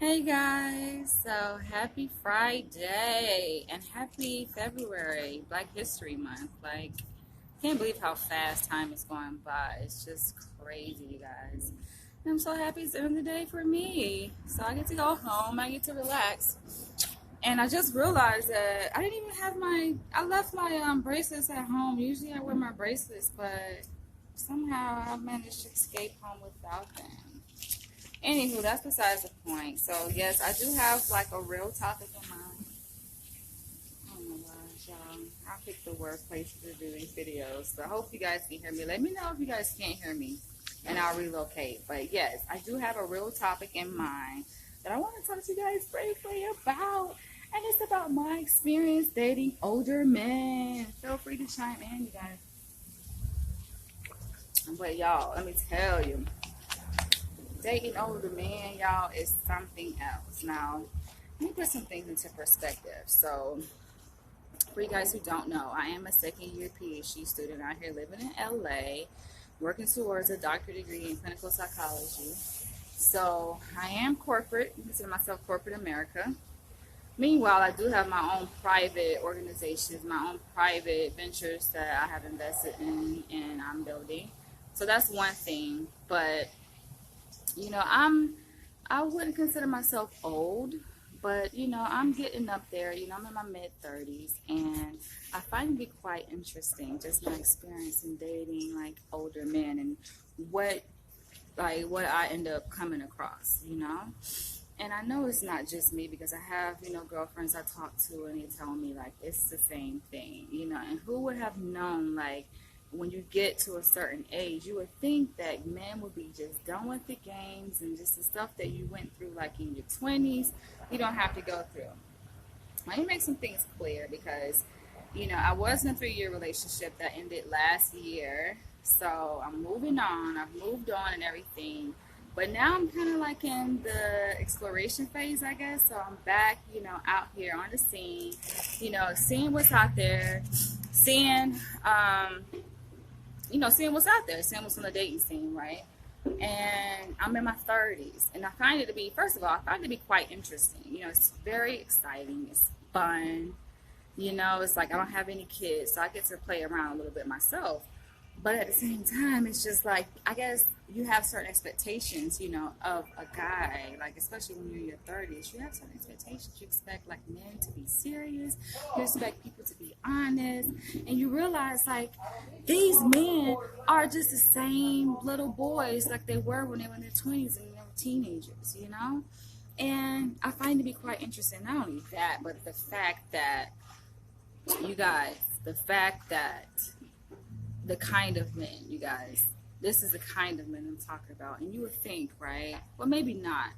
Hey guys, so happy Friday and happy February, Black History Month. Can't believe how fast time is going by. It's just crazy, you guys. And I'm so happy it's the end of the day for me. So I get to go home, I get to relax. And I just realized that I didn't even have I left my bracelets at home. Usually I wear my bracelets, but somehow I managed to escape home without them. Anywho, that's besides the point. So yes, I do have like a real topic in mind. Oh my gosh, y'all. I picked the worst place to do these videos. So I hope you guys can hear me. Let me know if you guys can't hear me and I'll relocate. But yes, I do have a real topic in mind that I want to talk to you guys briefly about. And it's about my experience dating older men. Feel free to chime in, you guys. But y'all, let me tell you, dating older men, y'all, is something else. Now, let me put some things into perspective. So, for you guys who don't know, I am a second year PhD student out here living in LA, working towards a doctorate degree in clinical psychology. So, I am corporate, I consider myself corporate America. Meanwhile, I do have my own private organizations, my own private ventures that I have invested in and I'm building. So, that's one thing. But I wouldn't consider myself old, but I'm getting up there. I'm in my mid 30s, and I find it to be quite interesting just my experience in dating like older men and what what I end up coming across. And I know it's not just me because I have, girlfriends I talk to and they tell me like it's the same thing. And who would have known like when you get to a certain age, you would think that men would be just done with the games and just the stuff that you went through like in your 20s, you don't have to go through. Let me make some things clear because, I was in a 3-year relationship that ended last year. So I'm moving on. I've moved on and everything. But now I'm kind of like in the exploration phase, I guess. So I'm back, out here on the scene, seeing what's out there, seeing, seeing what's out there, seeing what's on the dating scene, right? And I'm in my 30s, and I find it to be, first of all, I find it to be quite interesting. It's very exciting, it's fun. It's like I don't have any kids, so I get to play around a little bit myself. But at the same time, it's just like, I guess you have certain expectations, of a guy, like, especially when you're in your 30s, you have certain expectations. You expect, like, men to be serious, you expect people to be honest, and you realize, like, these men are just the same little boys like they were when they were in their 20s and they were teenagers. And I find it to be quite interesting, not only that, but the fact that, you guys, the fact that the kind of men, you guys. This is the kind of men I'm talking about. And you would think, right? Well, maybe not.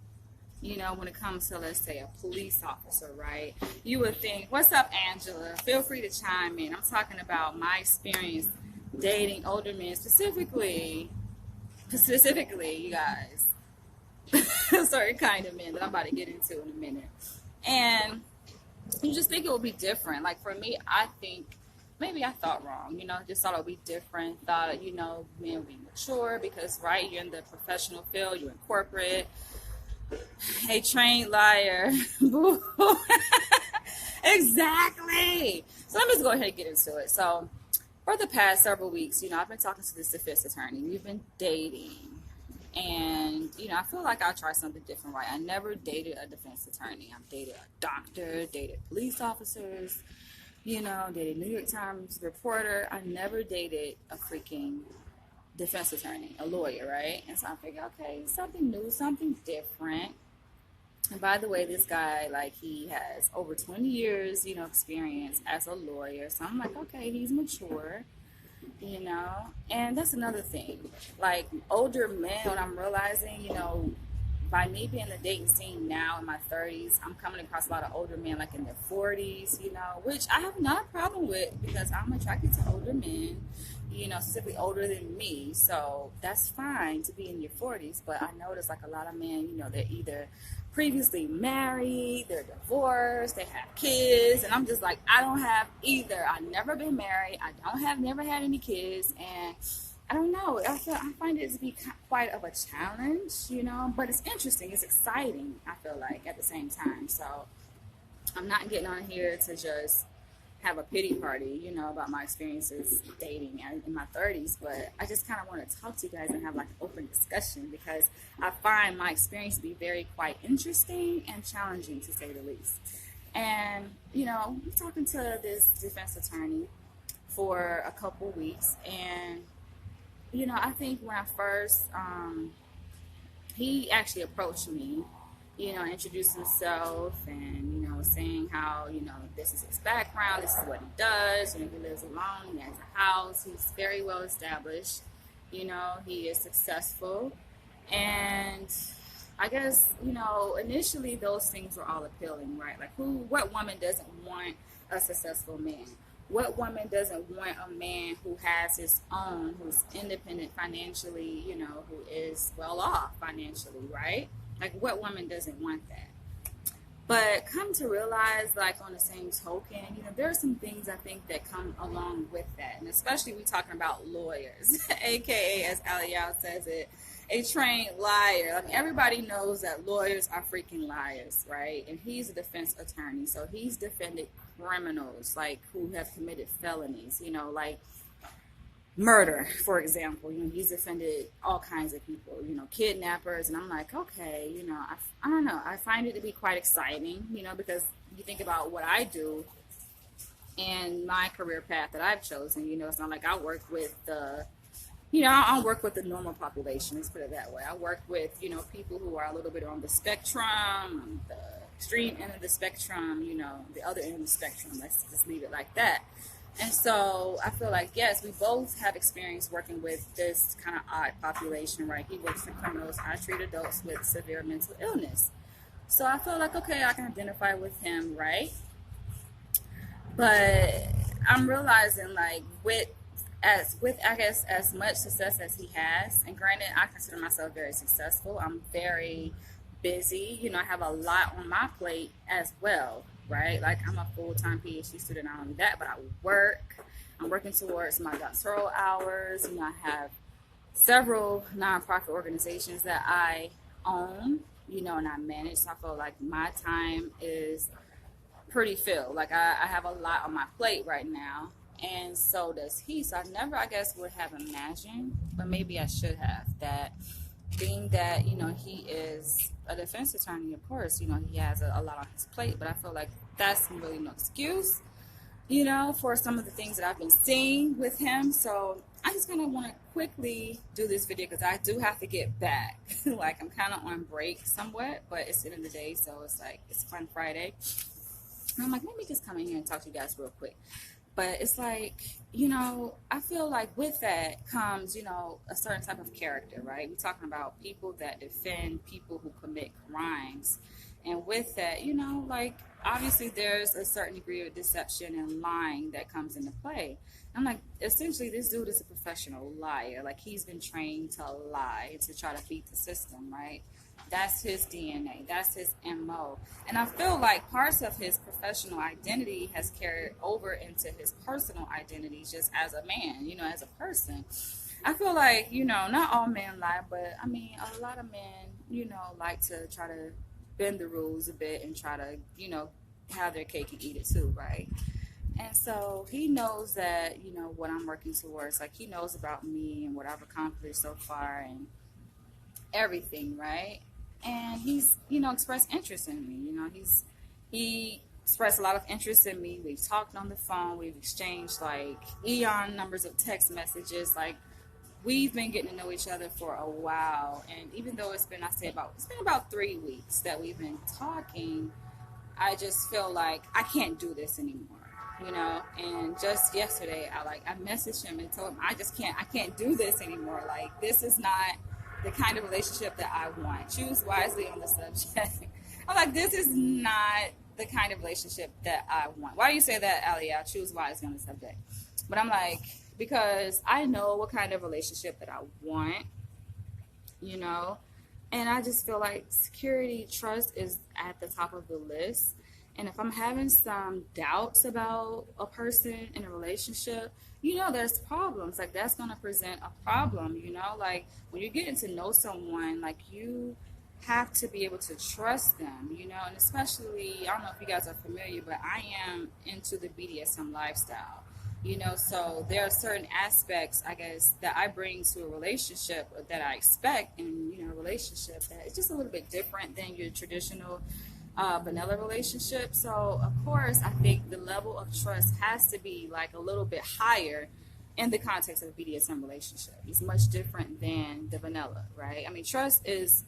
When it comes to, let's say, a police officer, right? You would think, what's up, Angela? Feel free to chime in. I'm talking about my experience dating older men, specifically, you guys. Certain kind of men that I'm about to get into in a minute. And you just think it would be different. Like for me, I think maybe I thought wrong. Just thought it would be different. Thought men would be mature because right, you're in the professional field, you're in corporate. A trained liar. Exactly. So let me just go ahead and get into it. So for the past several weeks, I've been talking to this defense attorney. We've been dating. And, I feel like I'll try something different, right? I never dated a defense attorney. I've dated a doctor, dated police officers, dated New York Times reporter. I never dated a freaking defense attorney, a lawyer, right? And so I figured, okay, something new, something different. And by the way, this guy, like, he has over 20 years, experience as a lawyer. So I'm like, okay, he's mature. And that's another thing. Like older men, when I'm realizing, by me being in the dating scene now in my 30s, I'm coming across a lot of older men like in their 40s, which I have not a problem with because I'm attracted to older men, specifically older than me. So that's fine to be in your 40s. But I notice like a lot of men, they're either previously married, they're divorced, they have kids, and I'm just like, I don't have either. I've never been married, I don't have never had any kids, and I don't know. I find it to be quite of a challenge, but it's interesting. It's exciting, I feel like, at the same time. So I'm not getting on here to just have a pity party, about my experiences dating in my 30s, but I just kind of want to talk to you guys and have like an open discussion because I find my experience to be very quite interesting and challenging to say the least. And, I'm talking to this defense attorney for a couple weeks, and, I think when I first, he actually approached me, introduced himself and, saying how, this is his background, this is what he does, he lives alone, he has a house, he's very well established, he is successful. And I guess, initially those things were all appealing, right? Like what woman doesn't want a successful man? What woman doesn't want a man who has his own, who's independent financially, who is well off financially, right? Like, what woman doesn't want that? But come to realize, like, on the same token, there are some things I think that come along with that. And especially we talking about lawyers, aka, as Aliyah says it, a trained liar. I mean, everybody knows that lawyers are freaking liars, right? And he's a defense attorney, so he's defended criminals, like, who have committed felonies, like murder, for example. He's offended all kinds of people, kidnappers. And I'm like, okay, I don't know. I find it to be quite exciting, because you think about what I do and my career path that I've chosen. It's not like I work with the, I don't work with the normal population. Let's put it that way. I work with, people who are a little bit on the spectrum, on the extreme end of the spectrum, the other end of the spectrum. Let's just leave it like that. And so I feel like, yes, we both have experience working with this kind of odd population, right? He works with criminals. I treat adults with severe mental illness. So I feel like, okay, I can identify with him, right? But I'm realizing, like, with I guess as much success as he has, and granted, I consider myself very successful. I'm very busy. I have a lot on my plate as well, right? Like, I'm a full-time PhD student. Not only that, but I'm working towards my doctoral hours. I have several nonprofit organizations that I own, and I manage. So I feel like my time is pretty filled. Like, I have a lot on my plate right now, and so does he. So I never, I guess, would have imagined, but maybe I should have, that being that, he is a defense attorney, of course, he has a lot on his plate, but I feel like that's really no excuse, for some of the things that I've been seeing with him. So I just kind of want to quickly do this video because I do have to get back. Like, I'm kind of on break somewhat, but it's the end of the day, so it's like, it's Fun Friday. And I'm like, let me just come in here and talk to you guys real quick. But it's like, I feel like with that comes, a certain type of character, right? We're talking about people that defend people who commit crimes. And with that, like, obviously there's a certain degree of deception and lying that comes into play. I'm like, essentially, this dude is a professional liar. Like, he's been trained to lie, to try to beat the system, right? That's his DNA. That's his MO. And I feel like parts of his professional identity has carried over into his personal identity just as a man, as a person. I feel like, not all men lie, but I mean, a lot of men, like to try to bend the rules a bit and try to, have their cake and eat it too, right? And so he knows that, what I'm working towards. Like, he knows about me and what I've accomplished so far and everything, right? And he's, expressed interest in me. He expressed a lot of interest in me. We've talked on the phone. We've exchanged, like, eon numbers of text messages. Like, we've been getting to know each other for a while. And even though it's been about 3 weeks that we've been talking, I just feel like I can't do this anymore. And just yesterday, I messaged him and told him I can't do this anymore. Like, this is not the kind of relationship that I want. Choose wisely on the subject. I'm like, this is not the kind of relationship that I want. Why do you say that, Aliyah? Choose wisely on the subject. But I'm like, because I know what kind of relationship that I want, and I just feel like security, trust is at the top of the list. And if I'm having some doubts about a person in a relationship, there's problems. Like, that's going to present a problem, like when you're getting to know someone, like, you have to be able to trust them, and especially, I don't know if you guys are familiar, but I am into the BDSM lifestyle. So there are certain aspects, I guess, that I bring to a relationship that I expect in, a relationship that it's just a little bit different than your traditional vanilla relationship. So, of course, I think the level of trust has to be like a little bit higher in the context of a BDSM relationship. It's much different than the vanilla, right? I mean, trust is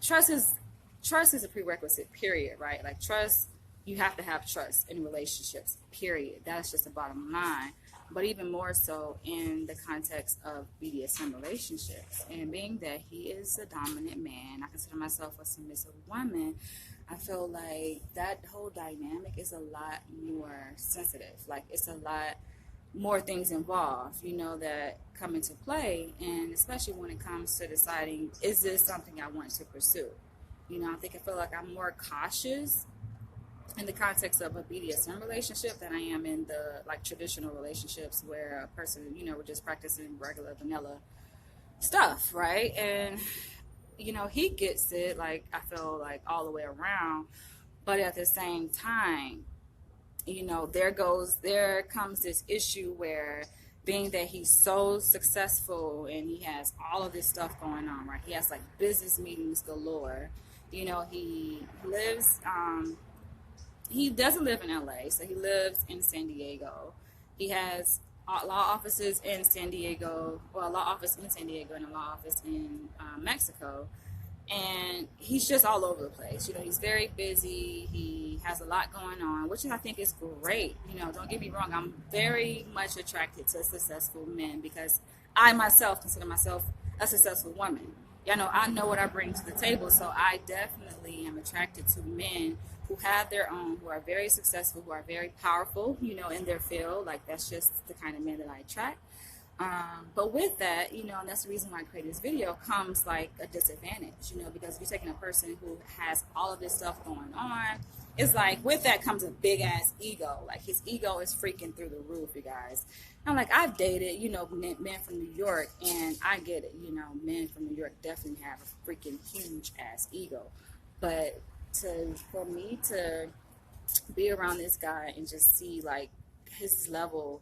trust is a prerequisite, period, right? Like, trust, you have to have trust in relationships, period. That's just the bottom line. But even more so in the context of BDSM relationships, and being that he is a dominant man, I consider myself a submissive woman. I feel like that whole dynamic is a lot more sensitive. Like, it's a lot more things involved, that come into play. And especially when it comes to deciding, is this something I want to pursue? I feel like I'm more cautious in the context of a BDSM relationship than I am in the like traditional relationships where a person, we're just practicing regular vanilla stuff, right? And he gets it, like, I feel like all the way around, but at the same time, there comes this issue where, being that he's so successful and he has all of this stuff going on, right? He has like business meetings galore. He lives, he doesn't live in LA, so he lives in San Diego. He has law offices in San Diego, well, a law office in San Diego and a law office in Mexico. And he's just all over the place. He's very busy. He has a lot going on, which I think is great. Don't get me wrong. I'm very much attracted to successful men because I myself consider myself a successful woman. I know what I bring to the table, so I definitely am attracted to men who have their own, who are very successful, who are very powerful, in their field. Like, that's just the kind of men that I attract. But with that, and that's the reason why I created this video, comes like a disadvantage, because if you're taking a person who has all of this stuff going on, it's like with that comes a big ass ego. Like, his ego is freaking through the roof, you guys. I'm like, I've dated, men from New York, and I get it, men from New York definitely have a freaking huge ass ego. But for me to be around this guy and just see like his level,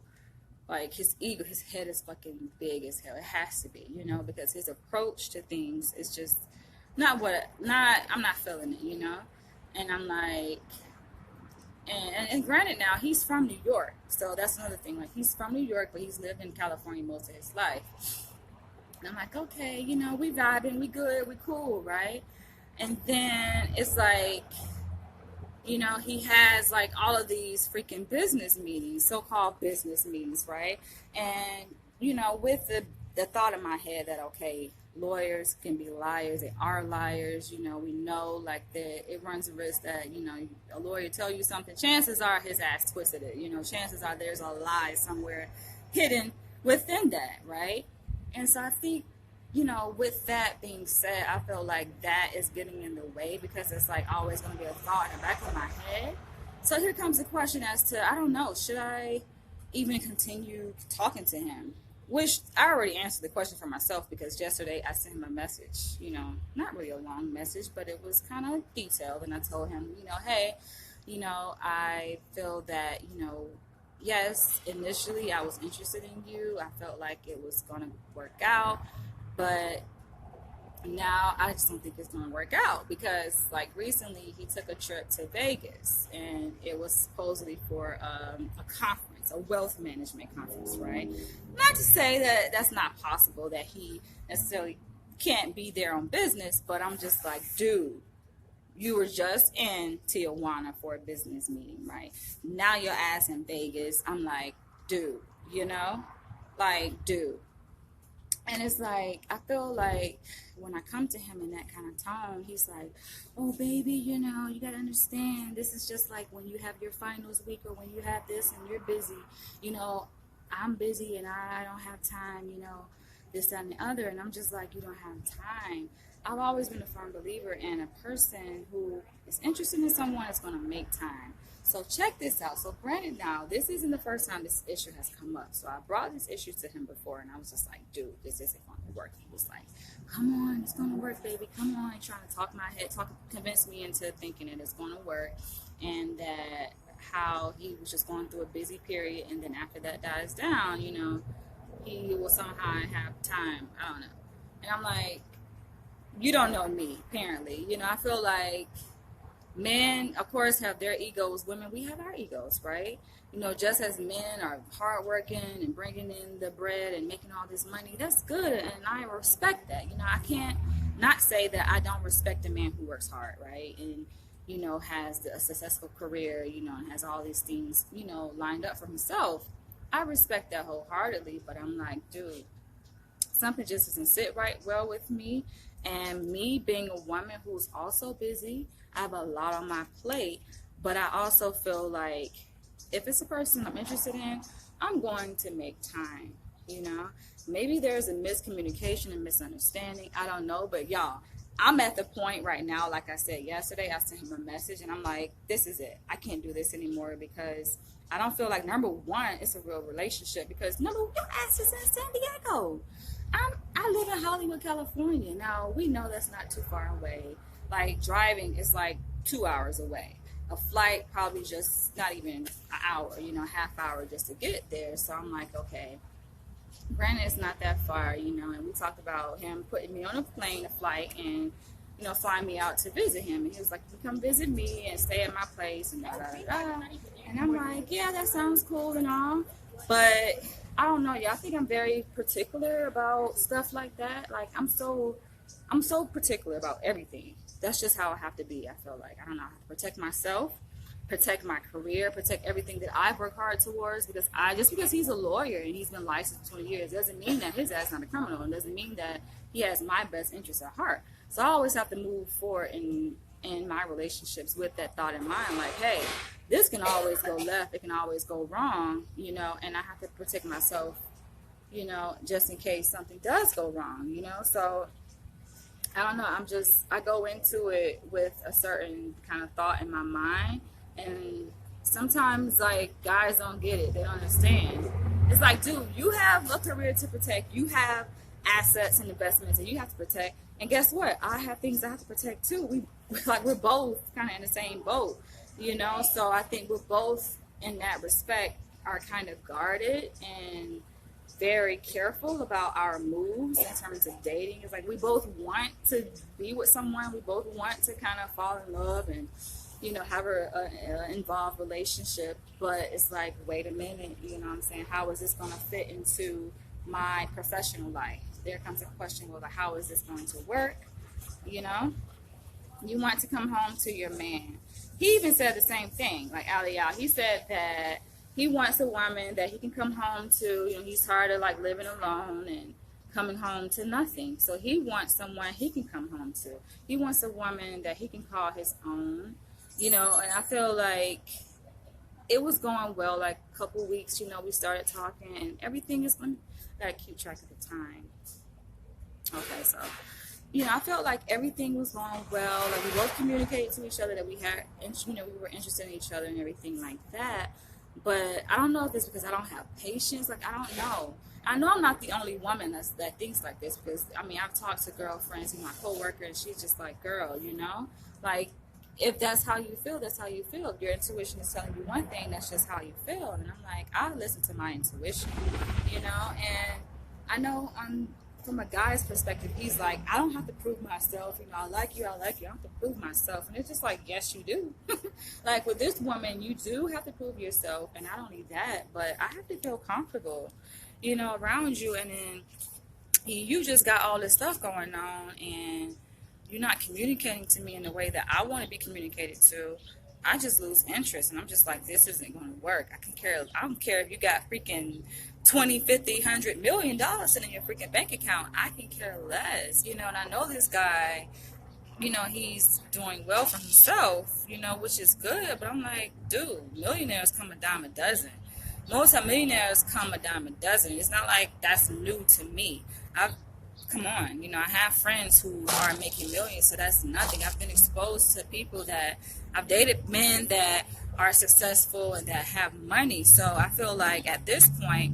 like his ego, his head is fucking big as hell. It has to be, because his approach to things is just I'm not feeling it, And I'm like, and granted, now he's from New York, so that's another thing. Like, he's from New York, but he's lived in California most of his life. And I'm like, okay, we vibing, we good, we cool, right? And then it's like, he has like all of these freaking business meetings, so-called business meetings, right? And, with the thought in my head that, okay, lawyers can be liars, they are liars, we know like that it runs a risk that, a lawyer tell you something, chances are his ass twisted it, chances are there's a lie somewhere hidden within that, right? And so I think, with that being said, I feel like that is getting in the way because it's like always going to be a thought in the back of my head. So here comes the question as to, I don't know, should I even continue talking to him? Which I already answered the question for myself because yesterday I sent him a message, not really a long message, but it was kind of detailed. And I told him, hey, I feel that, yes, initially I was interested in you. I felt like it was going to work out. But now I just don't think it's going to work out because, like, recently he took a trip to Vegas and it was supposedly for a conference, a wealth management conference, right? Not to say that that's not possible, that he necessarily can't be there on business, but I'm just like, dude, you were just in Tijuana for a business meeting, right? Now your ass in Vegas. I'm like, dude, like, dude. And it's like, I feel like when I come to him in that kind of tone, he's like, oh, baby, you got to understand. This is just like when you have your finals week or when you have this and you're busy. I'm busy and I don't have time, this, that, and the other. And I'm just like, you don't have time. I've always been a firm believer in a person who is interested in someone is going to make time. So check this out. So granted now, this isn't the first time this issue has come up. So I brought this issue to him before and I was just like, dude, this isn't going to work. He was like, come on, it's going to work, baby. Come on. He's trying to talk my head, convince me into thinking that it's going to work and that how he was just going through a busy period. And then after that dies down, you know, he will somehow have time. I don't know. And I'm like, you don't know me, apparently. You know, I feel like men, of course, have their egos. Women, we have our egos, right? You know, just as men are hardworking and bringing in the bread and making all this money, that's good, and I respect that. You know, I can't not say that I don't respect a man who works hard, right? And, you know, has a successful career, you know, and has all these things, you know, lined up for himself. I respect that wholeheartedly, but I'm like, dude, something just doesn't sit right well with me. And me being a woman who's also busy, I have a lot on my plate, but I also feel like if it's a person I'm interested in, I'm going to make time, you know? Maybe there's a miscommunication and misunderstanding. I don't know, but y'all, I'm at the point right now, like I said yesterday, I sent him a message and I'm like, this is it. I can't do this anymore because I don't feel like, number one, it's a real relationship because number one, your ass is in San Diego. I live in Hollywood, California. Now, we know that's not too far away. Like, driving is like 2 hours away. A flight probably just not even an hour, you know, half hour just to get there. So I'm like, okay, granted, it's not that far, you know, and we talked about him putting me on a plane, a flight, and, you know, flying me out to visit him. And he was like, you come visit me and stay at my place and da, da, da, da. And I'm like, yeah, that sounds cool and all. But I don't know, y'all. I think I'm very particular about stuff like that. Like, I'm so particular about everything. That's just how I have to be, I feel like. I don't know, I have to protect myself, protect my career, protect everything that I've worked hard towards, because just because he's a lawyer and he's been licensed for 20 years doesn't mean that his ass not a criminal, and doesn't mean that he has my best interest at heart. So I always have to move forward in my relationships with that thought in mind, like, hey, this can always go left, it can always go wrong, you know, and I have to protect myself, you know, just in case something does go wrong, you know. So I don't know, I go into it with a certain kind of thought in my mind, and sometimes, like, guys don't get it, they don't understand. It's like, dude, you have a career to protect, you have assets and investments that you have to protect, and guess what? I have things I have to protect too. We're both kind of in the same boat, you know. So I think we're both, in that respect, are kind of guarded and very careful about our moves in terms of dating. It's like we both want to be with someone, we both want to kind of fall in love and, you know, have a involved relationship, but it's like, wait a minute, you know what I'm saying, how is this going to fit into my professional life? There comes a question, well, how is this going to work? You know, you want to come home to your man. He even said the same thing, like Aliyah. He said that he wants a woman that he can come home to. You know, he's tired of like living alone and coming home to nothing. So he wants someone he can come home to. He wants a woman that he can call his own, you know. And I feel like it was going well, like a couple weeks, you know, we started talking and everything is going to, gotta keep track of the time. Okay, so, you know, I felt like everything was going well. Like, we both communicated to each other that we had, you know, we were interested in each other and everything like that. But I don't know if it's because I don't have patience. Like, I don't know. I know I'm not the only woman that thinks like this, because, I mean, I've talked to girlfriends and my coworker, and she's just like, girl, you know, like, if that's how you feel, that's how you feel. If your intuition is telling you one thing, that's just how you feel. And I'm like, I listen to my intuition, you know. And I know from a guy's perspective, he's like, I don't have to prove myself. You know, I like you. I don't have to prove myself. And it's just like, yes, you do. Like, with this woman, you do have to prove yourself. And I don't need that. But I have to feel comfortable, you know, around you. And then you just got all this stuff going on, and you're not communicating to me in the way that I want to be communicated to. I just lose interest, and I'm just like, this isn't going to work. I don't care if you got freaking 20, 50, $100 million sitting in your freaking bank account. I can care less, you know. And I know this guy, you know, he's doing well for himself, you know, which is good. But I'm like, dude, millionaires come a dime a dozen. Multi-millionaires come a dime a dozen. It's not like that's new to me. come on, I have friends who are making millions, so that's nothing. I've been exposed to people that I've dated men that are successful and that have money. So I feel like at this point,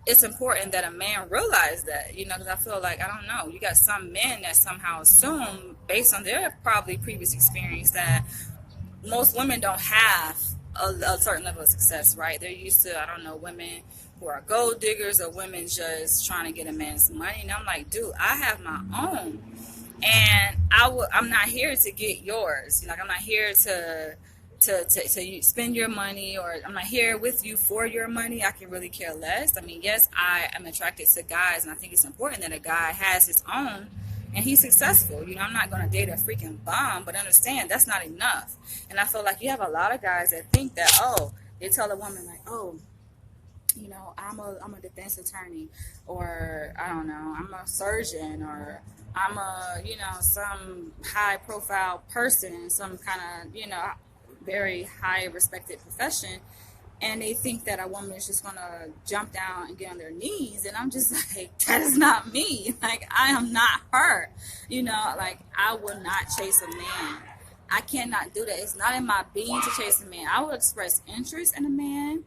it's important that a man realize that, because I feel like, I don't know, you got some men that somehow assume, based on their probably previous experience, that most women don't have a certain level of success, right? They're used to, I don't know, women who are gold diggers or women just trying to get a man's money. And I'm like, dude, I have my own. And I'm not here to get yours. Like, I'm not here to spend your money, or I'm not here with you for your money. I can really care less. I mean, yes, I am attracted to guys, and I think it's important that a guy has his own and he's successful. I'm not going to date a freaking bum, but understand that's not enough. And I feel like you have a lot of guys that think that, they tell a woman like, I'm a defense attorney, or I don't know, I'm a surgeon, or I'm a, some high profile person, some kind of, very high respected profession, and they think that a woman is just gonna jump down and get on their knees, and I'm just like, that is not me. Like, I am not her. Like, I will not chase a man. I cannot do that. It's not in my being to chase a man. I will express interest in a man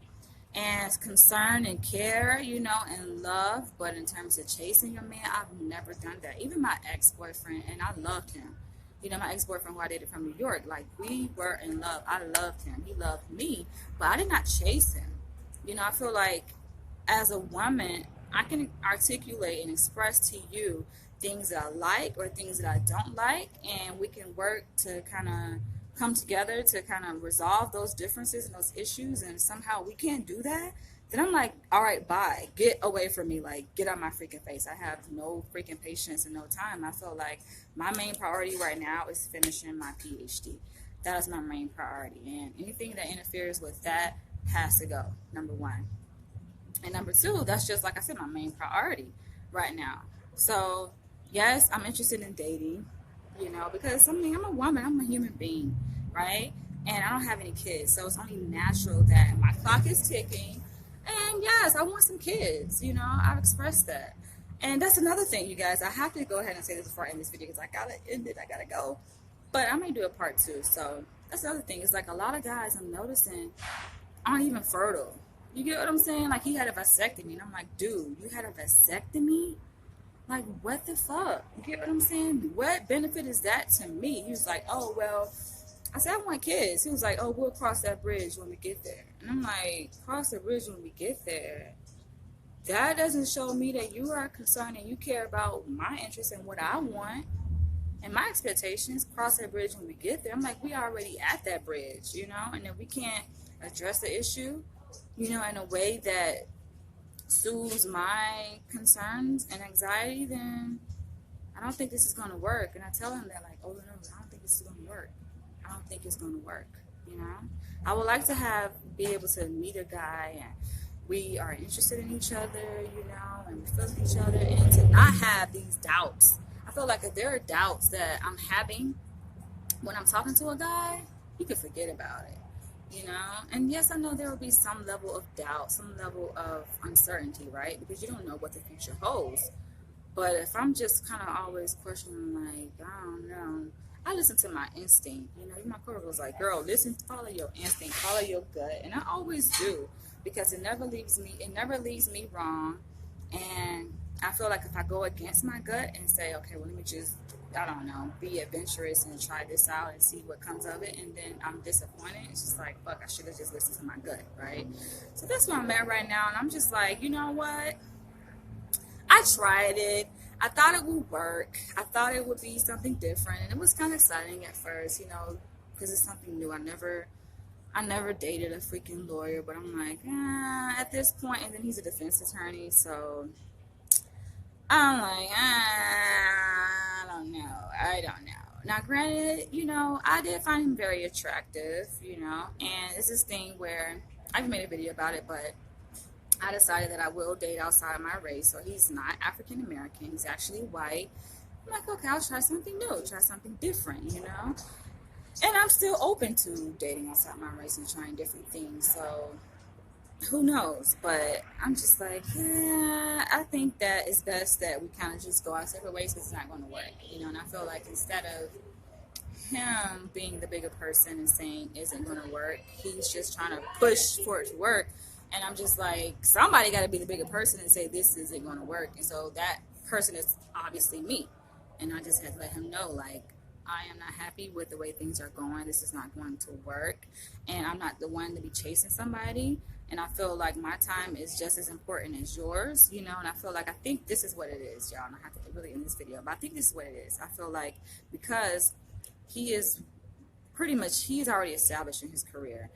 and concern and care, and love, but in terms of chasing a man, I've never done that. Even my ex-boyfriend, and I loved him. My ex-boyfriend who I dated from New York, like, we were in love. I loved him. He loved me, but I did not chase him. I feel like as a woman, I can articulate and express to you things that I like or things that I don't like, and we can work to kind of come together to kind of resolve those differences and those issues, and somehow we can't do that, then I'm like, all right, bye. Get away from me. Like, get out my freaking face. I have no freaking patience and no time. I feel like my main priority right now is finishing my PhD. That is my main priority. And anything that interferes with that has to go, number one. And number two, that's just, like I said, my main priority right now. So, yes, I'm interested in dating, because I'm a woman. I'm a human being, right? And I don't have any kids. So it's only natural that my clock is ticking. And yes, I want some kids, I've expressed that. And that's another thing, you guys. I have to go ahead and say this before I end this video because I gotta end it. I gotta go. But I may do a part 2. So that's another thing. It's like a lot of guys I'm noticing aren't even fertile. You get what I'm saying? Like, he had a vasectomy. And I'm like, dude, you had a vasectomy? Like, what the fuck? You get what I'm saying? What benefit is that to me? He was like, oh, well, I said, I want kids. He was like, oh, we'll cross that bridge when we get there. And I'm like, cross the bridge when we get there? That doesn't show me that you are concerned and you care about my interests and what I want and my expectations. Cross that bridge when we get there. I'm like, we already at that bridge, and if we can't address the issue, in a way that soothes my concerns and anxiety, then I don't think this is going to work. And I tell him that, like, oh, no, I don't think this is going to work. I don't think it's going to work, I would like to be able to meet a guy and we are interested in each other, and we feel each other, and to not have these doubts. I feel like if there are doubts that I'm having when I'm talking to a guy, you can forget about it, And yes, I know there will be some level of doubt, some level of uncertainty, right? Because you don't know what the future holds. But if I'm just kind of always questioning, like, I don't know, I listen to my instinct. My coworker was like, girl, listen, follow your instinct, follow your gut. And I always do, because it never leaves me wrong. And I feel like if I go against my gut and say, okay, well, let me just, I don't know, be adventurous and try this out and see what comes of it, and then I'm disappointed, it's just like, fuck, I should have just listened to my gut, right? So that's where I'm at right now. And I'm just like, you know what? I tried it. I thought it would work. I thought it would be something different, and it was kind of exciting at first, because it's something new. I never dated a freaking lawyer, but I'm like, at this point, and then he's a defense attorney, so I'm like, I don't know. Now, granted, I did find him very attractive, and it's this thing where I've made a video about it, but I decided that I will date outside of my race. So he's not African American. He's actually white. I'm like, okay, I'll try something new, try something different, And I'm still open to dating outside my race and trying different things. So who knows? But I'm just like, yeah, I think that it's best that we kind of just go our separate ways because it's not going to work, you know. And I feel like instead of him being the bigger person and saying isn't going to work, he's just trying to push for it to work. And I'm just like, somebody got to be the bigger person and say this isn't going to work. And so that person is obviously me. And I just had to let him know, like, I am not happy with the way things are going. This is not going to work. And I'm not the one to be chasing somebody. And I feel like my time is just as important as yours, you know. And I feel like, I think this is what it is, y'all. And I have to really end this video, but I think this is what it is. I feel like because he is pretty much, he's already established in his career.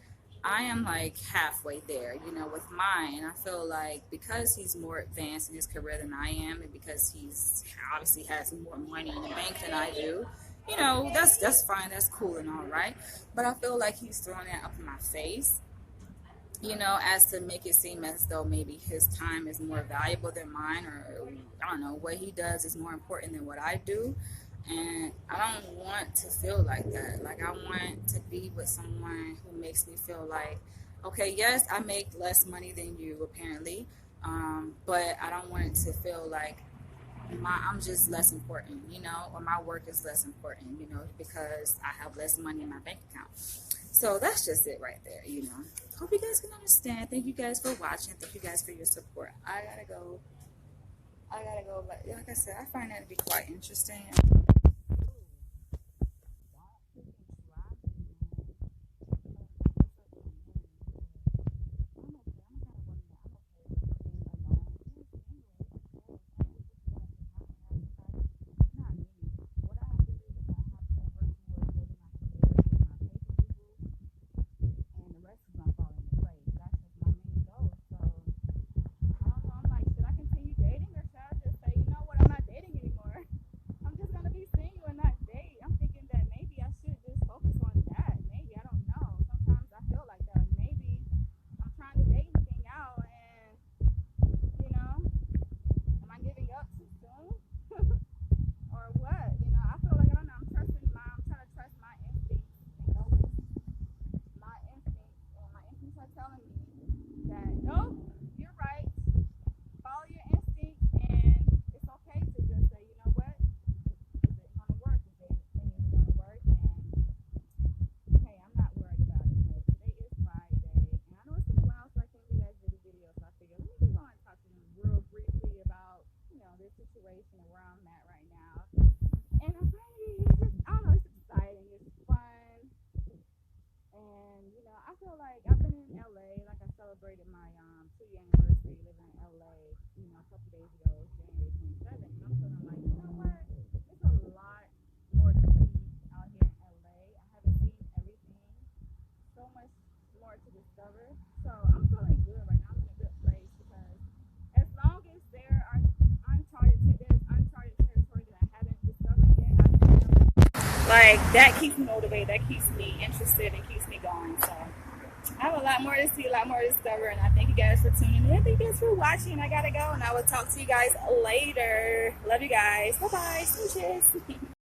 I am like halfway there, you know, with mine. I feel like because he's more advanced in his career than I am, and because he's obviously has more money in the bank than I do, you know, that's fine, that's cool and all right. But I feel like he's throwing that up in my face, you know, as to make it seem as though maybe his time is more valuable than mine, or I don't know, what he does is more important than what I do. And I don't want to feel like that. Like, I want to be with someone who makes me feel like, okay, yes, I make less money than you apparently, but I don't want it to feel like I'm just less important, you know, or my work is less important, you know, because I have less money in my bank account. So that's just it right there, you know. Hope you guys can understand. Thank you guys for watching. Thank you guys for your support. I gotta go. Like I said, I find that to be quite interesting. And the rest is gonna fall into place. That's just my main goal. So I don't know. I'm like, should I continue dating or should I just say, you know what, I'm not dating anymore? I'm just gonna be single and not date. I'm thinking that maybe I should just focus on that. Maybe, I don't know. Sometimes I feel like that. Like maybe I'm trying to date and hang out, and you know, am I giving up too soon? Or what? You know, I feel like, I don't know. I'm trying to trust my instincts and go with my instincts, and my instincts are telling me that nope, you're right. Follow your instincts, and it's okay to just say, you know what, is it gonna work? Is it gonna work? And hey, I'm not worried about it. But today is Friday, and I know it's been a while so I can't you guys did a video, so I figured let me just go and talk to them real briefly about, you know, this situation and where I'm at right now. And I'm really, it's just, I don't know, it's exciting, it's fun. And you know, I feel like I've been in LA. Like, I celebrated my 2-year anniversary living in LA. You know, a couple days ago, January 27th. And I'm feeling like, you know what? There's a lot more to see out here in LA. I haven't seen everything. So much more to discover. So I'm feeling good right now. I'm in a good place because as long as there are there's uncharted territory that I haven't discovered yet, like, that keeps me motivated, that keeps me interested, and keeps me going. So I have a lot more to see, a lot more to discover, and I thank you guys for tuning in. Thank you guys for watching. I gotta go, and I will talk to you guys later. Love you guys. Bye bye. Smooches.